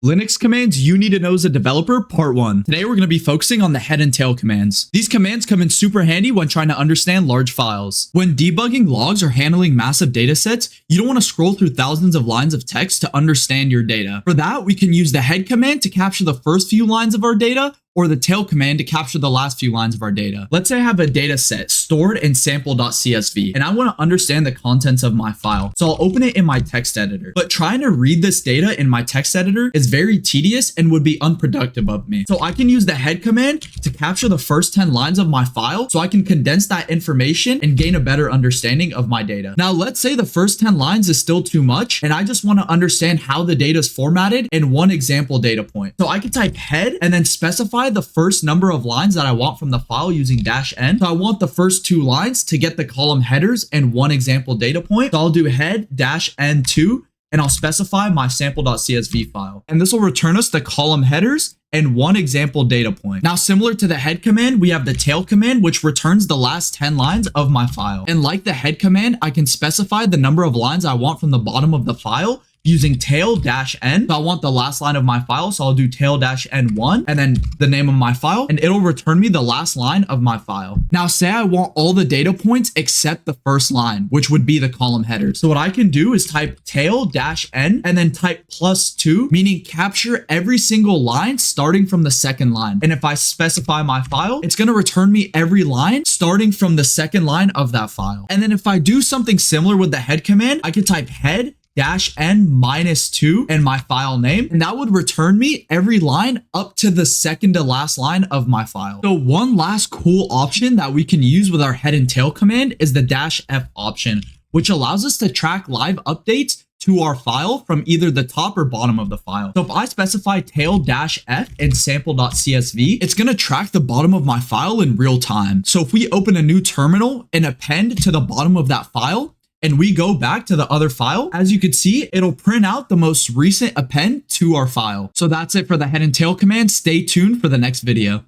Linux commands you need to know as a developer, part 1. Today we're going to be focusing on the head and tail commands. These commands come in super handy when trying to understand large files. When debugging logs or handling massive data sets, you don't want to scroll through thousands of lines of text to understand your data. For that, we can use the head command to capture the first few lines of our data, or the tail command to capture the last few lines of our data. Let's say I have a data set stored in sample.csv and I want to understand the contents of my file. So I'll open it in my text editor. But trying to read this data in my text editor is very tedious and would be unproductive of me. So I can use the head command to capture the first 10 lines of my file so I can condense that information and gain a better understanding of my data. Now let's say the first 10 lines is still too much and I just want to understand how the data is formatted in one example data point. So I can type head and then specify the first number of lines that I want from the file using -n. So I want the first 2 lines to get the column headers and one example data point. So I'll do head -n2 and I'll specify my sample.csv file. And this will return us the column headers and one example data point. Now, similar to the head command, we have the tail command, which returns the last 10 lines of my file. And like the head command, I can specify the number of lines I want from the bottom of the file using tail-n. So I want the last line of my file, so I'll do tail-n1 and then the name of my file, and it'll return me the last line of my file. Now say I want all the data points except the first line, which would be the column header. So what I can do is type tail-n and then type +2, meaning capture every single line starting from the second line. And if I specify my file, it's going to return me every line starting from the second line of that file. And then if I do something similar with the head command, I can type head -n-2 and my file name, and that would return me every line up to the second to last line of my file. So one last cool option that we can use with our head and tail command is the -f option, which allows us to track live updates to our file from either the top or bottom of the file. So if I specify tail-f in sample.csv, it's going to track the bottom of my file in real time. So if we open a new terminal and append to the bottom of that file, and we go back to the other file, as you can see, it'll print out the most recent append to our file. So that's it for the head and tail command. Stay tuned for the next video.